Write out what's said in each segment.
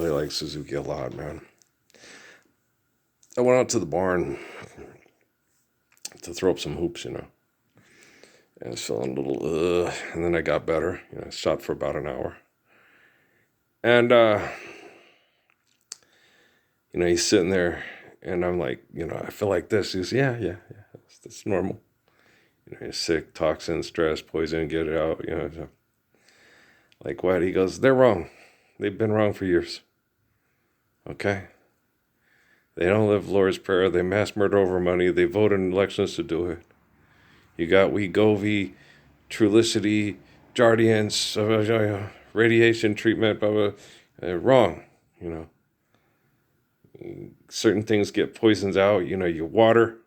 really like Suzuki a lot, man. I went out to the barn to throw up some hoops, and I was feeling a little, and then I got better. I shot for about an hour. And, he's sitting there, and I'm like, I feel like this. He goes, yeah, that's normal. You're sick, toxin, stress, poison, get it out, So. Like what? He goes, they're wrong. They've been wrong for years. Okay? They don't live Lord's Prayer. They mass murder over money. They vote in elections to do it. You got Wegovy, Trulicity, Jardiance, radiation treatment, blah, blah. Wrong, Certain things get poisons out. Your water,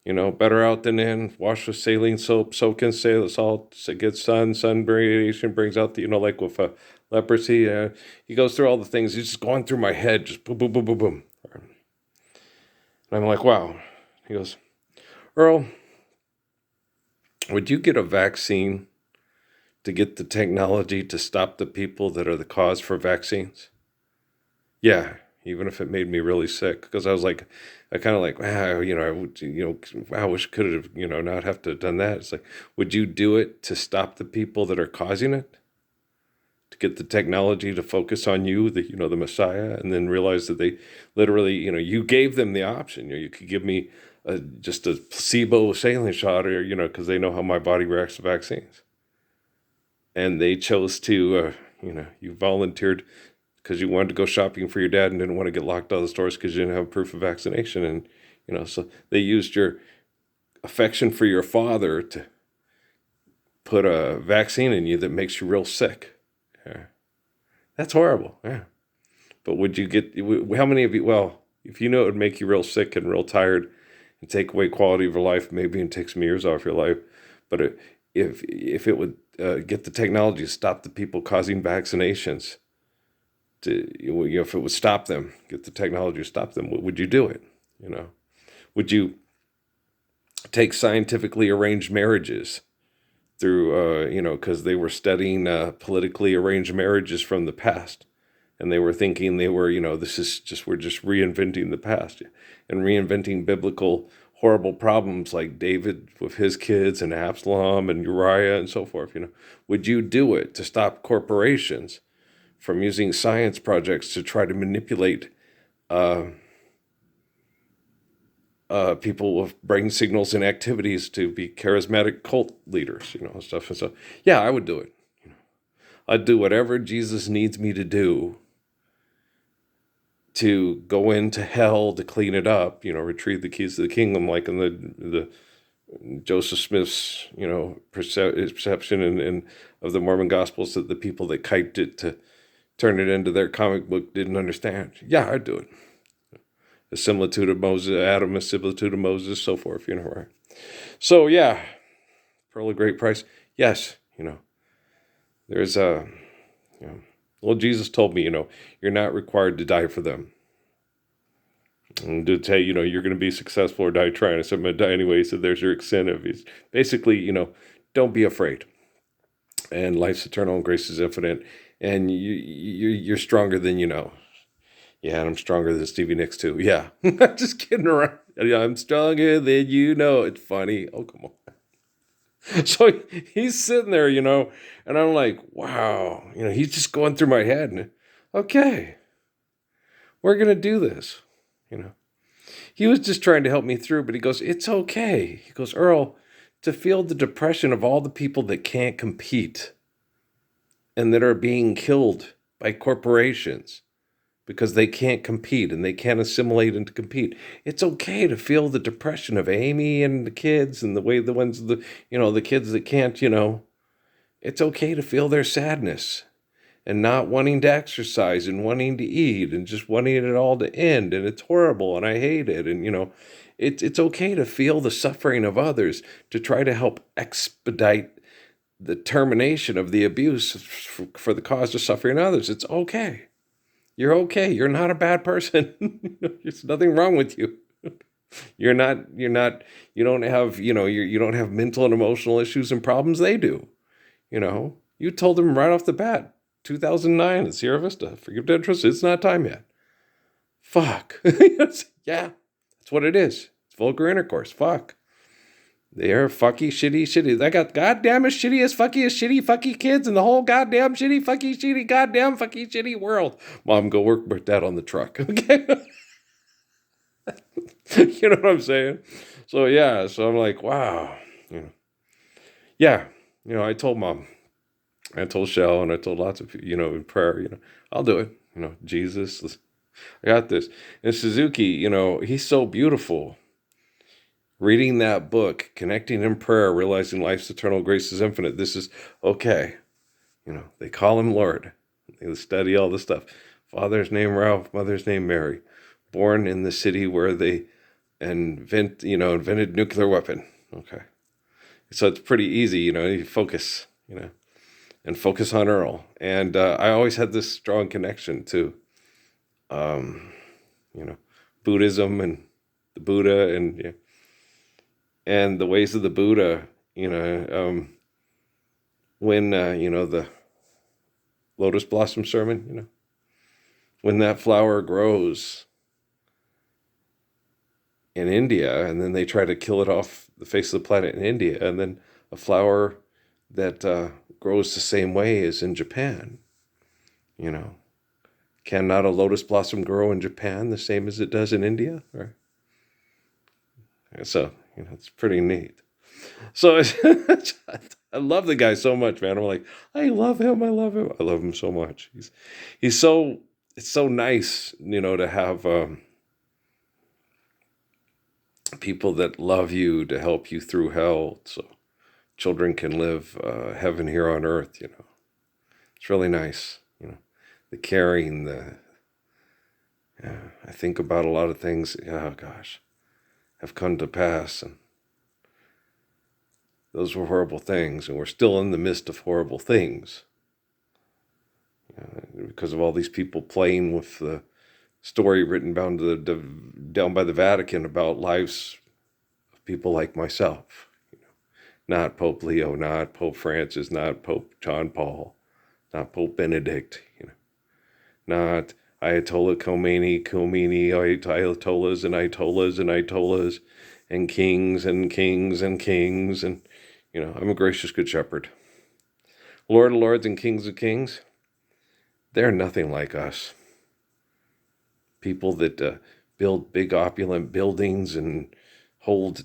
better out than in. Wash with saline soap, soak in saline salt, get sun radiation brings out the, like with leprosy. He goes through all the things. He's just going through my head, just boom, boom, boom, boom, boom. And I'm like, wow. He goes, Earl, would you get a vaccine to get the technology to stop the people that are the cause for vaccines? Yeah, even if it made me really sick. Because I was like, I kind of like, wow, I would, I wish I could have, not have to have done that. It's like, would you do it to stop the people that are causing it? To get the technology to focus on you, the Messiah, and then realize that they literally, you gave them the option. You could give me just a placebo saline shot, or, because they know how my body reacts to vaccines. And they chose to, you volunteered because you wanted to go shopping for your dad and didn't want to get locked out of the stores because you didn't have proof of vaccination. And, so they used your affection for your father to put a vaccine in you that makes you real sick. Yeah. That's horrible. Yeah. But would you get, how many of you, well, if it would make you real sick and real tired and take away quality of your life, maybe, and take some years off your life. But if it would get the technology to stop the people causing vaccinations, if it would stop them, get the technology to stop them, would you do it? Would you take scientifically arranged marriages through, because they were studying politically arranged marriages from the past. And they were thinking we're just reinventing the past and reinventing biblical horrible problems like David with his kids and Absalom and Uriah and so forth. Would you do it to stop corporations from using science projects to try to manipulate people with brain signals and activities to be charismatic cult leaders, and stuff. And so, yeah, I would do it. I'd do whatever Jesus needs me to do to go into hell to clean it up, retrieve the keys to the kingdom, like in the Joseph Smith's, perception and of the Mormon Gospels, that the people that typed it to turn it into their comic book didn't understand. Yeah, I'd do it. A similitude of Moses, Adam, a similitude of Moses, so forth, right? So, yeah, pearl of great price. Yes, there's well, Jesus told me, you're not required to die for them. And to tell you, you're going to be successful or die trying. I said, I'm going to die anyway. So there's your incentive. Basically, don't be afraid. And life's eternal and grace is infinite. And you're stronger than you know. Yeah, and I'm stronger than Stevie Nicks too. Yeah, I'm just kidding around. I'm stronger than you know. It's funny. Oh, come on. So he's sitting there, and I'm like, wow. He's just going through my head. And, okay, we're going to do this. He was just trying to help me through, but he goes, it's okay. He goes, Earl, to feel the depression of all the people that can't compete and that are being killed by corporations because they can't compete and they can't assimilate and to compete. It's okay to feel the depression of Amy and the kids and the kids that can't, it's okay to feel their sadness and not wanting to exercise and wanting to eat and just wanting it all to end. And it's horrible and I hate it. And, it's okay to feel the suffering of others to try to help expedite the termination of the abuse for the cause of suffering others. It's okay. You're okay. You're not a bad person. There's nothing wrong with you. You don't have mental and emotional issues and problems. They do, you told them right off the bat, 2009 at Sierra Vista. Forgive the interest. It's not time yet. Fuck. Yeah, that's what it is. It's vulgar intercourse. Fuck. They are fucky, shitty. I got goddamn as shitty, fucky kids in the whole goddamn shitty, goddamn fucky, shitty world. Mom, go work with Dad on the truck. Okay. You know what I'm saying? So, yeah. So I'm like, wow. Yeah. I told Mom. I told Shell, and I told lots of people, in prayer, I'll do it. Jesus, I got this. And Suzuki, he's so beautiful. Reading that book, connecting in prayer, realizing life's eternal grace is infinite. This is okay. They call him Lord. They study all this stuff. Father's name Ralph, mother's name Mary. Born in the city where they invented nuclear weapon. Okay. So it's pretty easy, you focus, and focus on Earl. And I always had this strong connection to, Buddhism and the Buddha and the ways of the Buddha, when, the lotus blossom sermon, when that flower grows in India, and then they try to kill it off the face of the planet in India, and then a flower that grows the same way as in Japan, Cannot a lotus blossom grow in Japan the same as it does in India? Right? So, it's pretty neat. So I love the guy so much, man. I'm like, I love him. I love him so much. It's so nice, to have people that love you to help you through hell, so children can live heaven here on earth. It's really nice. The caring, I think about a lot of things. Oh gosh, have come to pass, and those were horrible things, and we're still in the midst of horrible things because of all these people playing with the story written down by the Vatican about lives of people like myself. Not Pope Leo, not Pope Francis, not Pope John Paul, not Pope Benedict, not Ayatollah Khomeini, Ayatollahs and Ayatollahs, and kings and kings and kings. And, I'm a gracious good shepherd. Lord of lords and kings of kings, they're nothing like us. People that build big opulent buildings and hold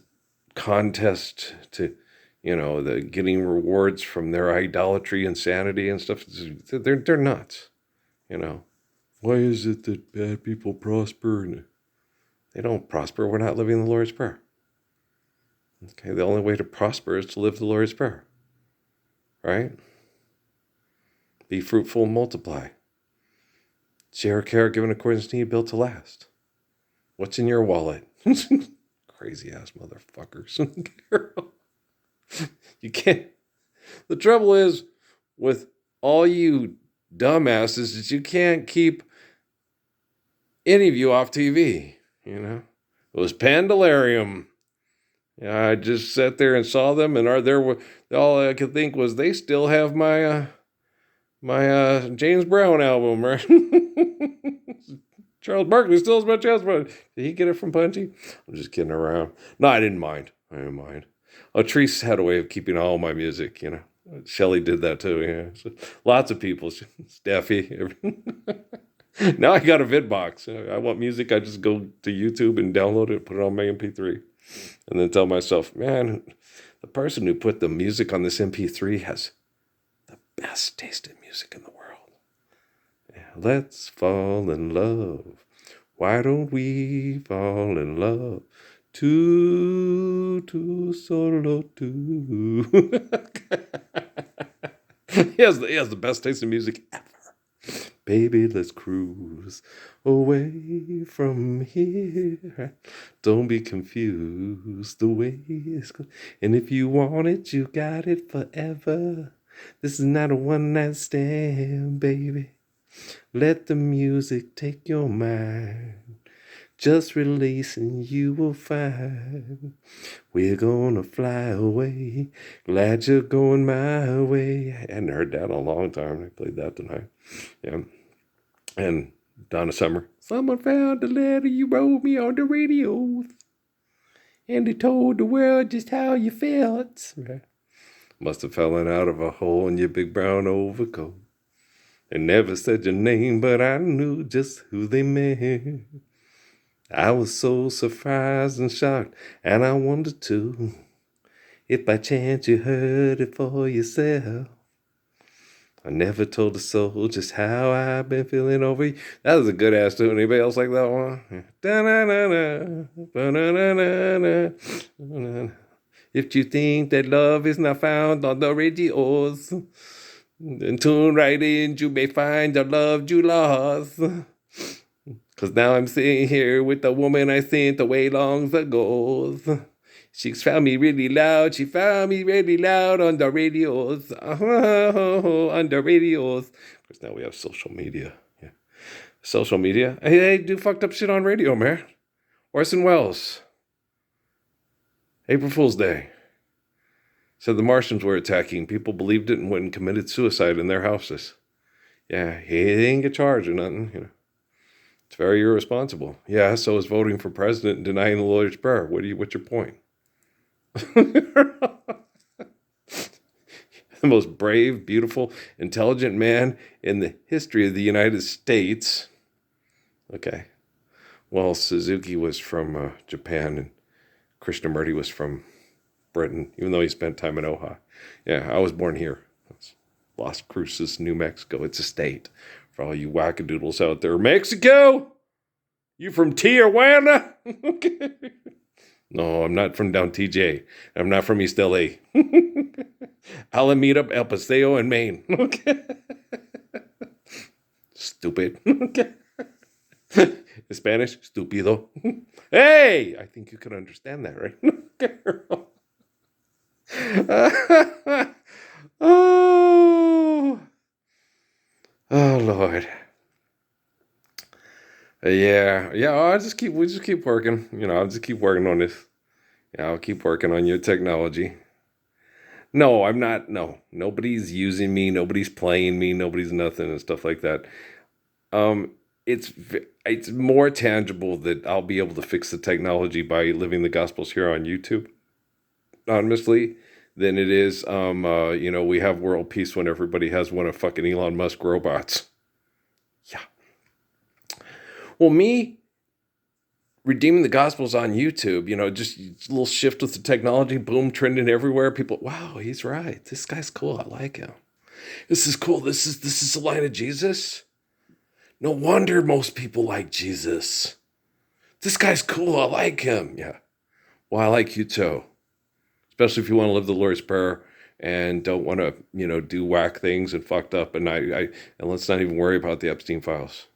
contests to, the getting rewards from their idolatry, insanity and stuff. They're nuts, Why is it that bad people prosper? They don't prosper. We're not living the Lord's Prayer. Okay, the only way to prosper is to live the Lord's Prayer. Right? Be fruitful and multiply. Share, care, given according to need, built to last. What's in your wallet? Crazy ass motherfuckers. You can't. The trouble is with all you dumbasses is you can't keep any of you off TV. It was Pandalarium. I just sat there and saw them, and all I could think was they still have my James Brown album, right? Charles Barkley still has my Charles Brown. Did he get it from Punchy? I'm just kidding around. No, I didn't mind. Treese had a way of keeping all my music, Shelley did that too, yeah. So lots of people, Steffi. Now I got a VidBox. I want music, I just go to YouTube and download it, put it on my MP3. And then tell myself, man, the person who put the music on this MP3 has the best taste in music in the world. Yeah, let's fall in love. Why don't we fall in love? Two, solo, two. He has the best taste in music ever. Baby, let's cruise away from here. Don't be confused the way it's going. And if you want it, you got it forever. This is not a one-night stand, baby. Let the music take your mind. Just release and you will find we're gonna fly away. Glad you're going my way. I hadn't heard that in a long time. I played that tonight. Yeah. And Donna Summer. Someone found the letter you wrote me on the radio. And they told the world just how you felt. Right. Must have fallen out of a hole in your big brown overcoat. They never said your name, but I knew just who they meant. I was so surprised and shocked, and I wondered too, if by chance you heard it for yourself. I never told a soul just how I've been feeling over you. That was a good ass tune. Anybody else like that one? If you think that love is not found on the radios, then tune right in, you may find the love you lost. Cause now I'm sitting here with the woman I sent away long ago. She found me really loud. She found me really loud on the radios. On the radios. Because now we have social media. Yeah. Social media. Hey, they do fucked up shit on radio, man. Orson Welles. April Fool's Day. Said the Martians were attacking. People believed it and went and committed suicide in their houses. Yeah, he didn't get charged or nothing, you know. It's very irresponsible. Yeah, so is voting for president and denying the Lord's Prayer. What's your point? The most brave, beautiful, intelligent man in the history of the United States. Okay. Well, Suzuki was from Japan and Krishnamurti was from Britain, even though he spent time in Oahu. Yeah, I was born here. That's Las Cruces, New Mexico. It's a state. For all you wackadoodles out there. Mexico? You from Tijuana? No, I'm not from down TJ. I'm not from East LA. Alameda, El Paseo, and Maine. Okay. Stupid. Okay. In Spanish, stupido. Hey! I think you can understand that, right? Oh. Oh, Lord. Yeah. We just keep working. You know, I'll just keep working on this. Yeah, I'll keep working on your technology. No, I'm not. No, nobody's using me. Nobody's playing me. Nobody's nothing and stuff like that. Um, it's more tangible that I'll be able to fix the technology by living the gospels here on YouTube, honestly, than it is, we have world peace when everybody has one of fucking Elon Musk robots. Yeah. Well, me redeeming the gospels on YouTube, just a little shift with the technology, boom, trending everywhere. People, wow, he's right. This guy's cool. I like him. This is cool. This is the line of Jesus. No wonder most people like Jesus. This guy's cool. I like him. Yeah. Well, I like you too. Especially if you want to live the Lord's Prayer and don't want to, do whack things and fucked up. And and let's not even worry about the Epstein files.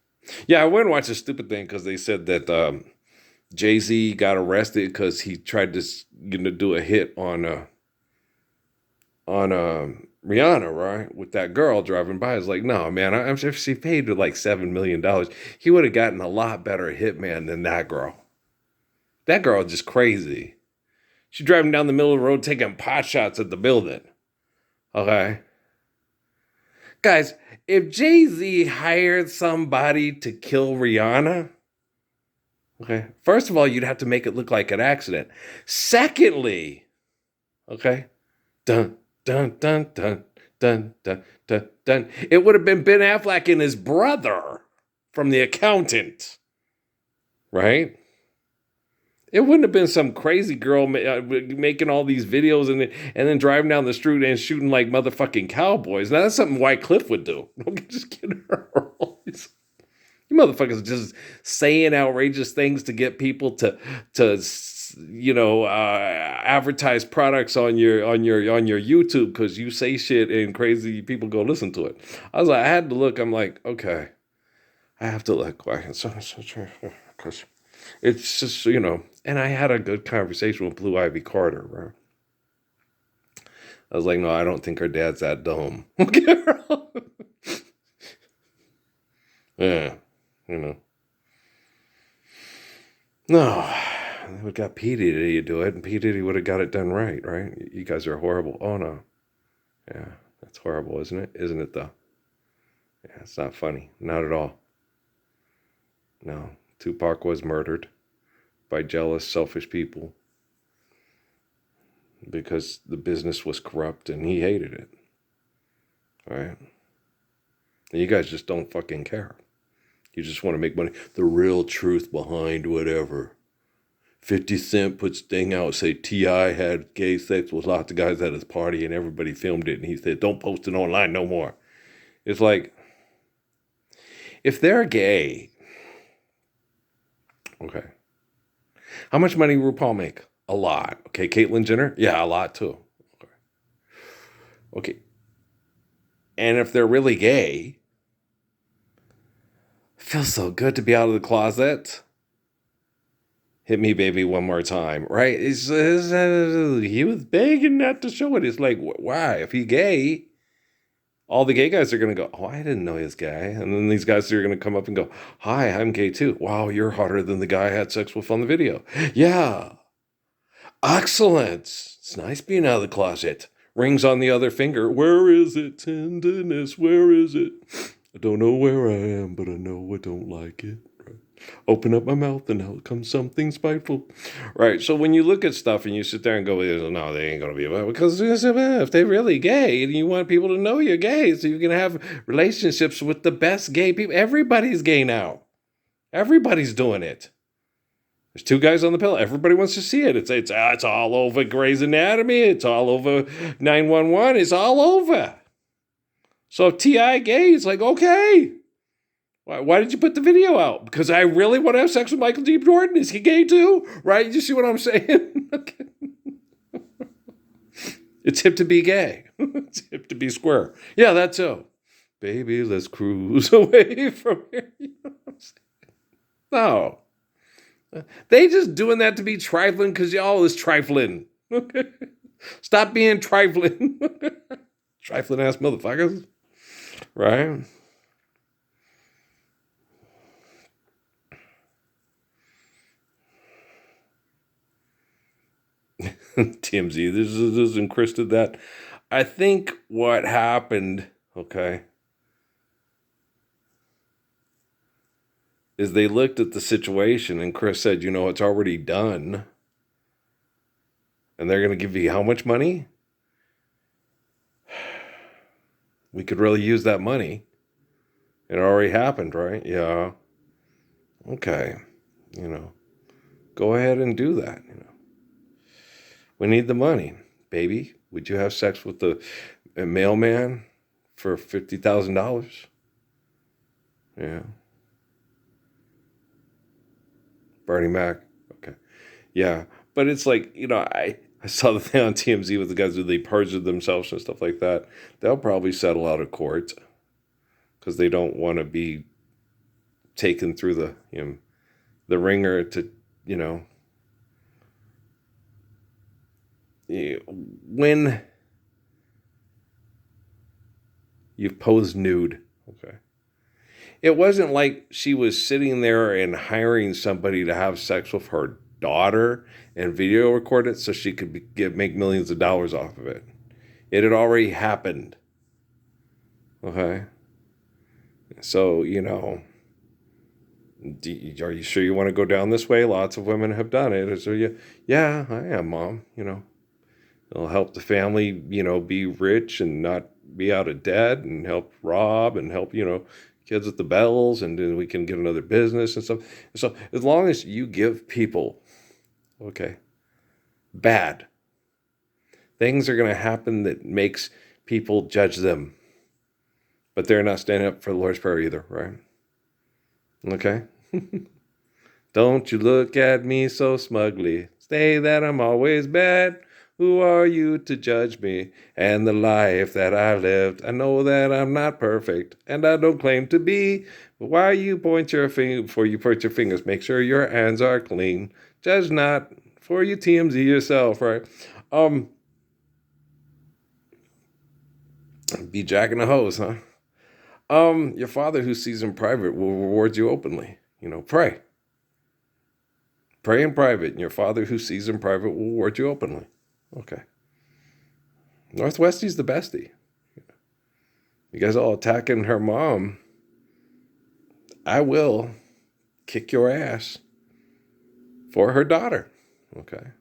Yeah, I went and watched a stupid thing because they said that Jay-Z got arrested because he tried to, do a hit on Rihanna, right? With that girl driving by. It's like, no, man, I'm sure if she paid her like $7 million, he would have gotten a lot better hitman than that girl. That girl is just crazy. She's driving down the middle of the road taking pot shots at the building. Okay. Guys, if Jay-Z hired somebody to kill Rihanna, okay, first of all, you'd have to make it look like an accident. Secondly, okay, dun, dun, dun, dun, dun, dun, dun, dun. It would have been Ben Affleck and his brother from The Accountant, right? It wouldn't have been some crazy girl making all these videos and then driving down the street and shooting like motherfucking cowboys. Now, that's something White Cliff would do. Don't just get her. You motherfuckers just saying outrageous things to get people to advertise products on your YouTube because you say shit and crazy people go listen to it. I had to look. I'm like, okay, I have to look. Because it's just, and I had a good conversation with Blue Ivy Carter, right? I was like, no, I don't think her dad's that dumb. Yeah, No, they would got P. Diddy to do it, and P. Diddy would have got it done right, right? You guys are horrible. Oh, no. Yeah, that's horrible, isn't it? Isn't it, though? Yeah, it's not funny. Not at all. No. Tupac was murdered by jealous, selfish people because the business was corrupt and he hated it. All right? And you guys just don't fucking care. You just want to make money. The real truth behind whatever. 50 Cent puts thing out, say T.I. had gay sex with lots of guys at his party and everybody filmed it and he said, don't post it online no more. It's like, if they're gay, okay. How much money RuPaul make? A lot. Okay, Caitlyn Jenner? Yeah, a lot too. Okay. And if they're really gay, feels so good to be out of the closet. Hit me, baby, one more time, right? He was begging not to show it. It's like, why? If he's gay, all the gay guys are going to go, oh, I didn't know he was gay. And then these guys are going to come up and go, hi, I'm gay too. Wow, you're hotter than the guy I had sex with on the video. Yeah. Excellent. It's nice being out of the closet. Rings on the other finger. Where is it? Tenderness. Where is it? I don't know where I am, but I know I don't like it. Right. Open up my mouth and out comes something spiteful. Right. So when you look at stuff and you sit there and go, no, they ain't going to be about it. Because if they're really gay and you want people to know you're gay, so you can have relationships with the best gay people. Everybody's gay now. Everybody's doing it. There's two guys on the pill. Everybody wants to see it. It's all over Grey's Anatomy. It's all over 911. It's all over. So if T.I. gay, it's like, okay. Why did you put the video out? Because I really want to have sex with Michael D. Jordan. Is he gay too? Right? You see what I'm saying? Okay. It's hip to be gay. It's hip to be square. Yeah, that's so. Baby, let's cruise away from here. You know what I'm saying? No. They just doing that to be trifling because y'all is trifling. Okay? Stop being trifling. Trifling ass motherfuckers. Right? TMZ, this is encrusted that. I think what happened, okay, is they looked at the situation and Chris said, it's already done. And they're going to give you how much money? We could really use that money. It already happened, right? Yeah. Okay. Go ahead and do that. We need the money. Baby, would you have sex with the mailman for $50,000? Yeah. Bernie Mac. Okay. Yeah. But it's like, I saw the thing on TMZ with the guys who they perjured themselves and stuff like that. They'll probably settle out of court because they don't want to be taken through the ringer to, when you've posed nude. Okay. It wasn't like she was sitting there and hiring somebody to have sex with her daughter and video record it so she could make millions of dollars off of it. It had already happened. Okay. So, are you sure you want to go down this way? Lots of women have done it. So, yeah, I am, Mom. It'll help the family, be rich and not be out of debt and help Rob and help, kids with the bells, and then we can get another business and stuff. So as long as you give people, okay, bad, things are going to happen that makes people judge them. But they're not standing up for the Lord's Prayer either, right? Okay? Don't you look at me so smugly. Say that I'm always bad. Who are you to judge me and the life that I lived? I know that I'm not perfect, and I don't claim to be. But why you point your finger before you point your fingers? Make sure your hands are clean. Judge not, for you TMZ yourself, right? Be jacking the hose, huh? Your Father who sees in private will reward you openly. Pray. Pray in private, and your Father who sees in private will reward you openly. Okay. Northwestie's the bestie. You guys all attacking her mom. I will kick your ass for her daughter. Okay.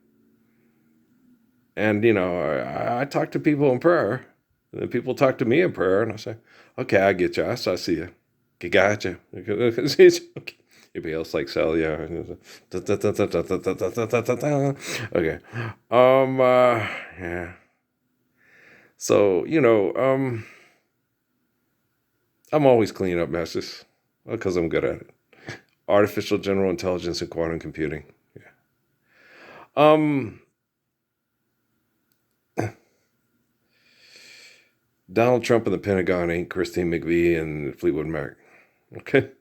And, I talk to people in prayer. And then people talk to me in prayer. And I say, okay, I get you. I see you. Okay, gotcha. Anybody else like Sal? Yeah. Okay. Yeah. So, I'm always cleaning up messes because I'm good at it. Artificial general intelligence and quantum computing. Yeah. Donald Trump and the Pentagon ain't Christine McVie and Fleetwood Mac. Okay?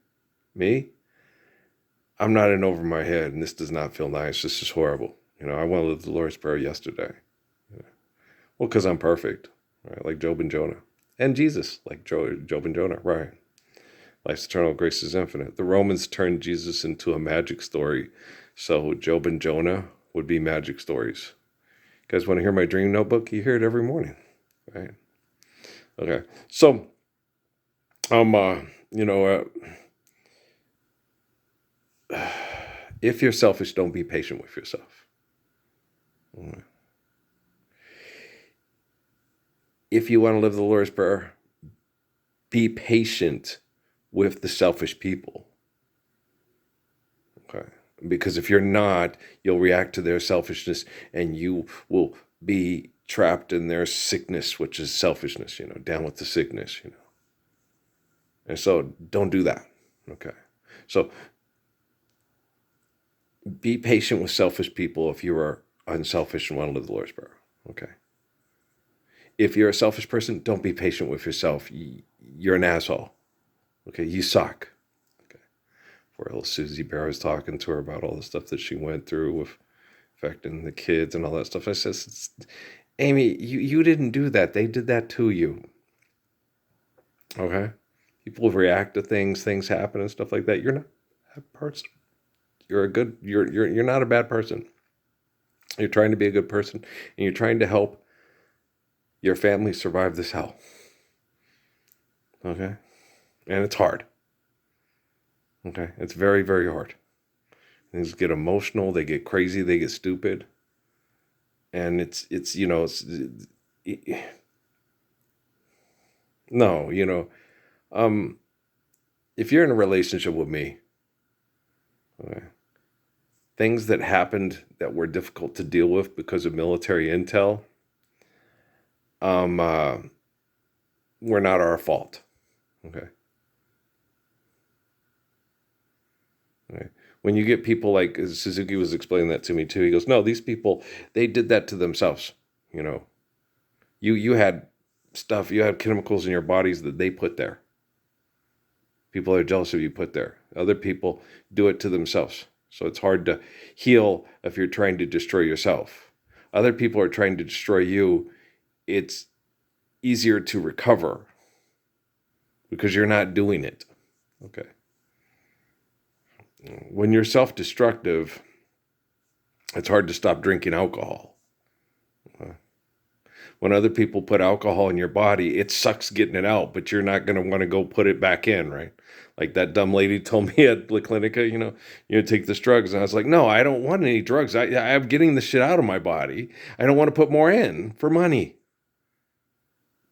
Me? I'm not in over my head, and this does not feel nice. This is horrible. I went with the Lord's Prayer yesterday. Well, because I'm perfect, right? Like Job and Jonah. And Jesus, like Job and Jonah, right? Life's eternal, grace is infinite. The Romans turned Jesus into a magic story. So Job and Jonah would be magic stories. You guys want to hear my dream notebook? You hear it every morning, right? Okay. So, if you're selfish, don't be patient with yourself. If you want to live the Lord's Prayer, be patient with the selfish people. Okay. Because if you're not, you'll react to their selfishness and you will be trapped in their sickness, which is selfishness, down with the sickness, And so don't do that. Okay. So be patient with selfish people if you are unselfish and want to live the Lord's Prayer. Okay. If you're a selfish person, don't be patient with yourself. You're an asshole. Okay. You suck. Okay. Poor little Susie Bear was talking to her about all the stuff that she went through with affecting the kids and all that stuff. I says, Amy, you didn't do that. They did that to you. Okay? People react to things happen and stuff like that. You're not a bad person. You're not a bad person. You're trying to be a good person, and you're trying to help your family survive this hell. Okay? And it's hard. Okay? It's very, very hard. Things get emotional, they get crazy, they get stupid. And if you're in a relationship with me, okay, things that happened that were difficult to deal with because of military intel, were not our fault. Okay. When you get people like Suzuki was explaining that to me too, he goes, no, these people, they did that to themselves. You had stuff, you had chemicals in your bodies that they put there. People are jealous of you put there. Other people do it to themselves. So it's hard to heal if you're trying to destroy yourself. Other people are trying to destroy you. It's easier to recover because you're not doing it. Okay. When you're self-destructive, it's hard to stop drinking alcohol. When other people put alcohol in your body, it sucks getting it out, but you're not going to want to go put it back in, right? Like that dumb lady told me at La Clinica, you take this drugs. And I was like, no, I don't want any drugs. I'm getting the shit out of my body. I don't want to put more in for money.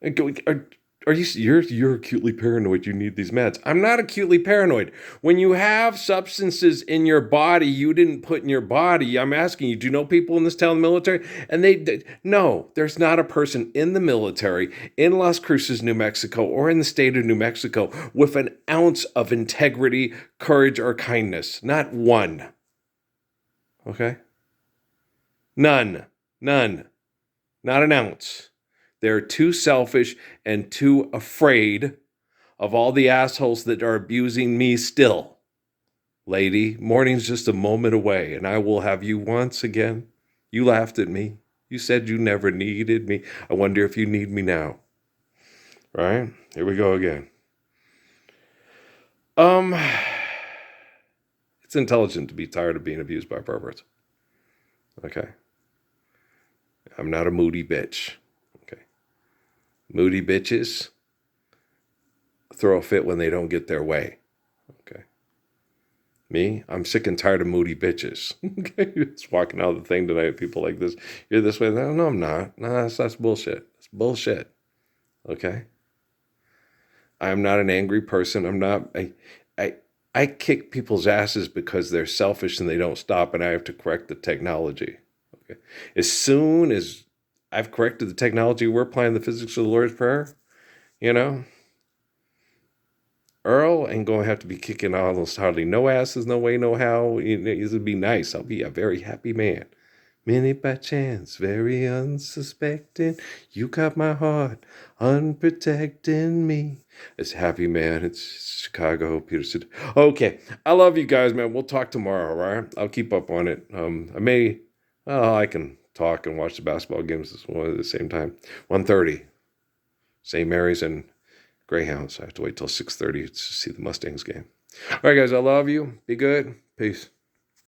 Are you're acutely paranoid, you need these meds. I'm not acutely paranoid. When you have substances in your body you didn't put in your body, I'm asking you, do you know people in this town in the military? And no, there's not a person in the military in Las Cruces, New Mexico, or in the state of New Mexico with an ounce of integrity, courage, or kindness. Not one. Okay? None. Not an ounce. They're too selfish and too afraid of all the assholes that are abusing me still. Lady, morning's just a moment away, and I will have you once again. You laughed at me. You said you never needed me. I wonder if you need me now. Right? Here we go again. It's intelligent to be tired of being abused by perverts. Okay. I'm not a moody bitch. Okay. Moody bitches throw a fit when they don't get their way. Okay. Me, I'm sick and tired of moody bitches. Okay. Just walking out of the thing tonight, people like this. You're this way. No, I'm not. No, that's bullshit. It's bullshit. Okay. I'm not an angry person. I'm not. I kick people's asses because they're selfish and they don't stop, and I have to correct the technology. Okay. As soon as I've corrected the technology, we're applying the physics of the Lord's Prayer. You know, Earl ain't gonna have to be kicking all those hardly no asses, no way, no how. It'll be nice. I'll be a very happy man. Minute by chance, very unsuspecting. You got my heart, unprotecting me. It's happy man. It's Chicago, Peterson. Okay, I love you guys, man. We'll talk tomorrow, all right? I'll keep up on it. I can talk and watch the basketball games at the same time. 1:30, St. Mary's and Greyhounds. I have to wait till 6:30 to see the Mustangs game. All right, guys, I love you. Be good. Peace.